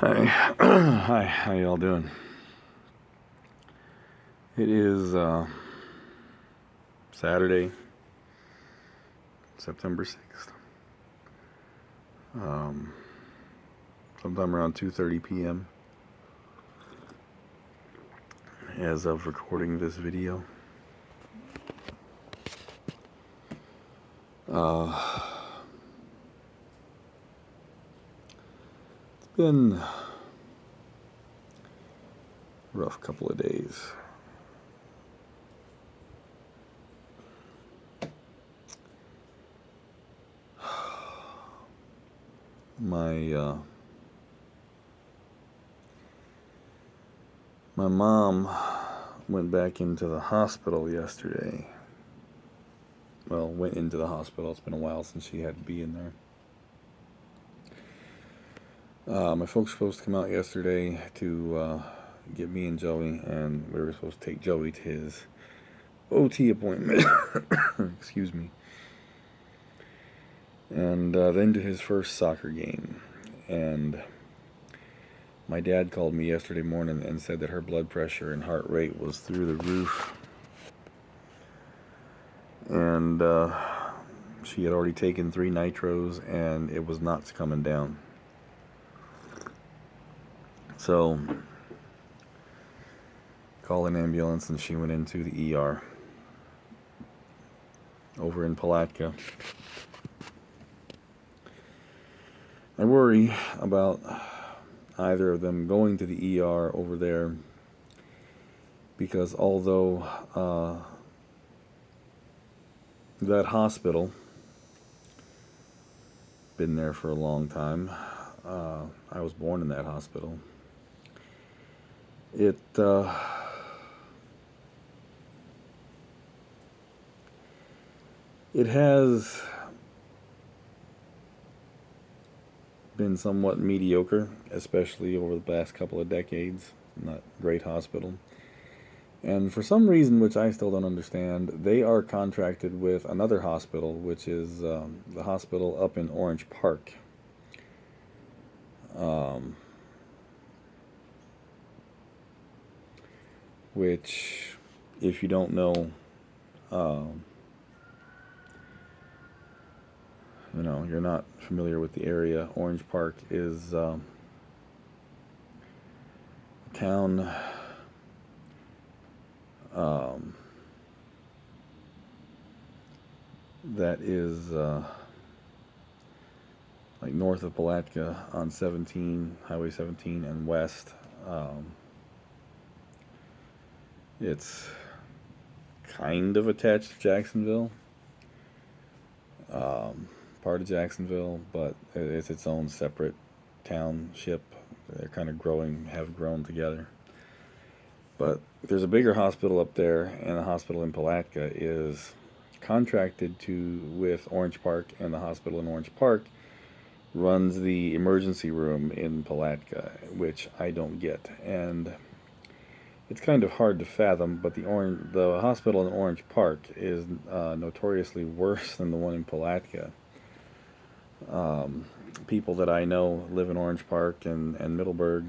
Hi, hi, how y'all doing? It is Saturday, September 6th. Um, Sometime around 2:30 p.m. as of recording this video. It's been a rough couple of days. My mom went back into the hospital yesterday. Well, went into the hospital. It's been a while since she had to be in there. My folks were supposed to come out yesterday to get me and Joey, and we were supposed to take Joey to his OT appointment. Excuse me. And then to his first soccer game. And my dad called me yesterday morning and said that her blood pressure and heart rate was through the roof. And she had already taken 3 nitros and it was not coming down. So, called an ambulance and she went into the ER over in Palatka. I worry about either of them going to the ER over there because although that hospital, been there for a long time, I was born in that hospital, it has been somewhat mediocre, especially over the past couple of decades. Not a great hospital. And for some reason, which I still don't understand, they are contracted with another hospital, which is the hospital up in Orange Park. Which, if you don't know, you're not familiar with the area, Orange Park is a town that is like north of Palatka on 17, Highway 17 and west. It's kind of attached to Jacksonville, part of Jacksonville, but it's its own separate township. They're kind of have grown together. But there's a bigger hospital up there, and the hospital in Palatka is contracted with Orange Park, and the hospital in Orange Park runs the emergency room in Palatka, which I don't get. And it's kind of hard to fathom, but the hospital in Orange Park is notoriously worse than the one in Palatka. People that I know live in Orange Park and Middleburg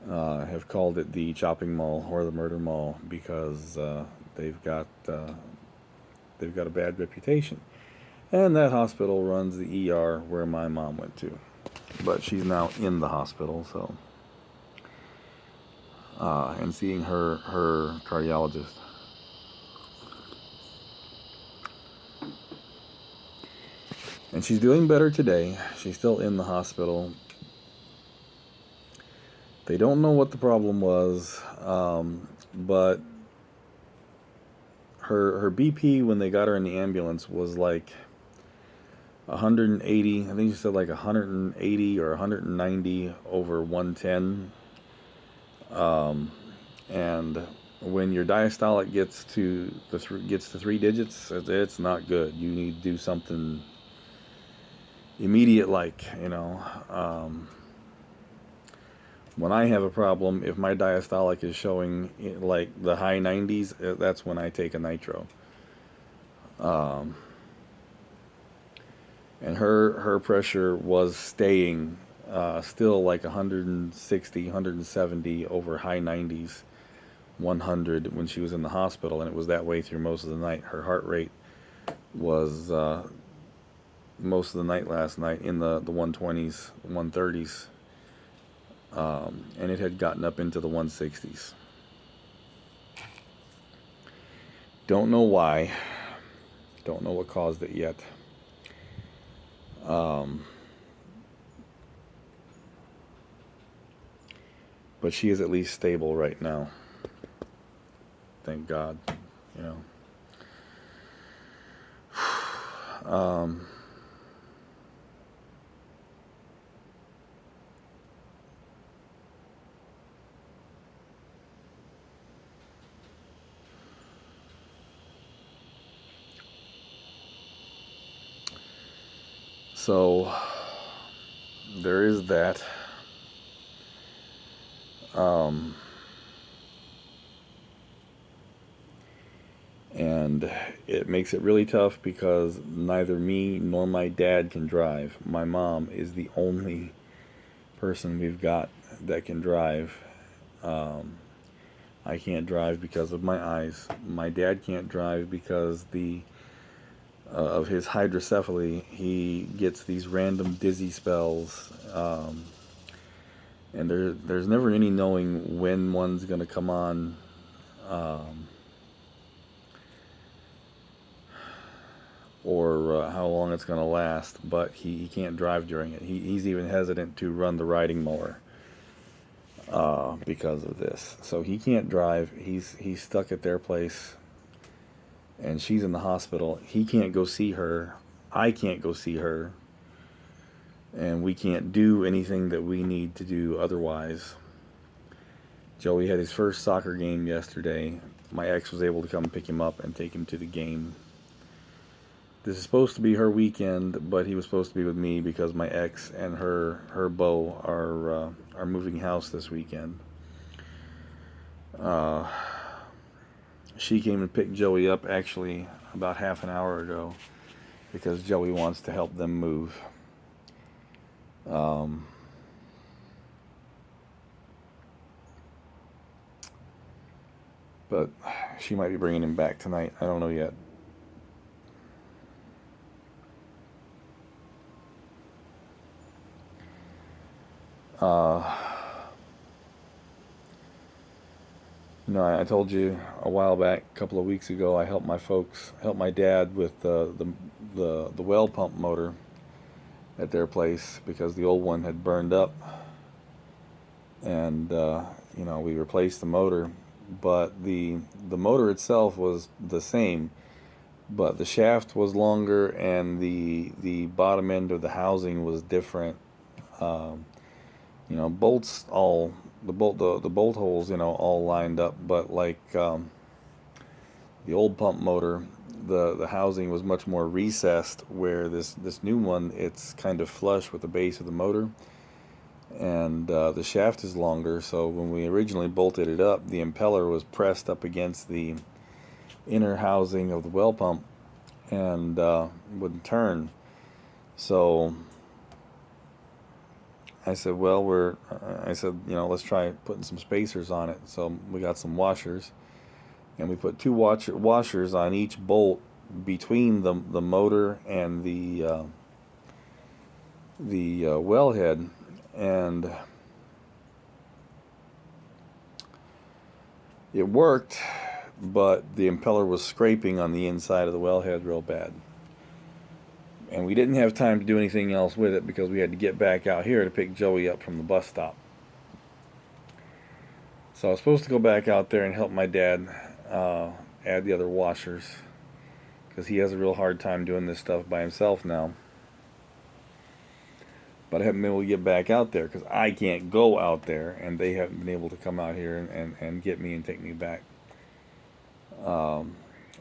have called it the chopping mall or the murder mall because they've got a bad reputation. And that hospital runs the ER where my mom went to, but she's now in the hospital, so and seeing her cardiologist. And she's doing better today. She's still in the hospital. They don't know what the problem was, but her BP when they got her in the ambulance was like 180. I think she said like 180 or 190 over 110. And when your diastolic gets to 3 digits, it's not good. You need to do something immediate, when I have a problem, if my diastolic is showing like the high 90s, that's when I take a nitro. and her pressure was staying still like 160, 170 over high 90s, 100 when she was in the hospital, and it was that way through most of the night. Her heart rate was most of the night last night in the 120s, 130s, and it had gotten up into the 160s. Don't know why. Don't know what caused it yet. But she is at least stable right now. Thank God, you know. So there is that. And it makes it really tough because neither me nor my dad can drive. My mom is the only person we've got that can drive. I can't drive because of my eyes. My dad can't drive because of his hydrocephaly. He gets these random dizzy spells, and there's never any knowing when one's going to come on. Or how long it's going to last, but he can't drive during it. He's even hesitant to run the riding mower because of this. So he can't drive. He's stuck at their place, and she's in the hospital. He can't go see her. I can't go see her, and we can't do anything that we need to do otherwise. Joey had his first soccer game yesterday. My ex was able to come pick him up and take him to the game. This is supposed to be her weekend, but he was supposed to be with me because my ex and her beau are moving house this weekend. She came and picked Joey up actually about half an hour ago because Joey wants to help them move. But she might be bringing him back tonight. I don't know yet. You know, I told you a while back, a couple of weeks ago, I helped my dad with the well pump motor at their place because the old one had burned up, and you know, we replaced the motor, but the motor itself was the same, but the shaft was longer and the bottom end of the housing was different. You know, bolts all the bolt holes, you know, all lined up, but like the old pump motor, the housing was much more recessed, where this new one, it's kind of flush with the base of the motor, and the shaft is longer. So when we originally bolted it up, the impeller was pressed up against the inner housing of the well pump and wouldn't turn. So I said, well, you know, let's try putting some spacers on it. So we got some washers, and we put two washers on each bolt between the motor and the wellhead, and it worked, but the impeller was scraping on the inside of the wellhead real bad. And we didn't have time to do anything else with it because we had to get back out here to pick Joey up from the bus stop. So I was supposed to go back out there and help my dad add the other washers because he has a real hard time doing this stuff by himself now. But I haven't been able to get back out there because I can't go out there, and they haven't been able to come out here and get me and take me back.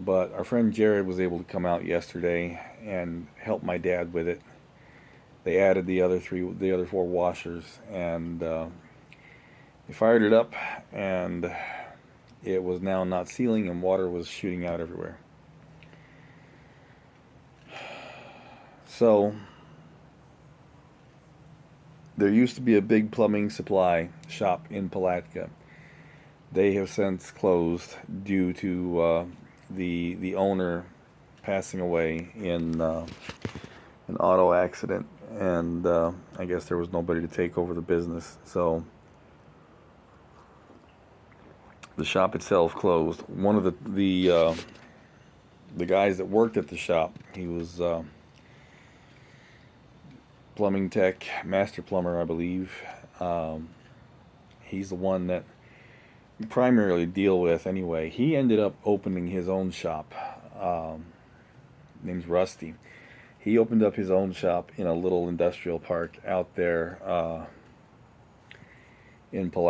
But our friend Jared was able to come out yesterday and help my dad with it. They added the other four washers, and they fired it up, and it was now not sealing, and water was shooting out everywhere. So there used to be a big plumbing supply shop in Palatka. They have since closed due to the owner passing away in an auto accident, and I guess there was nobody to take over the business. So the shop itself closed. One of the guys that worked at the shop, he was plumbing tech, master plumber, I believe. He's the one that we primarily deal with anyway. He ended up opening his own shop. Name's Rusty. He opened up his own shop in a little industrial park out there in Pulaski.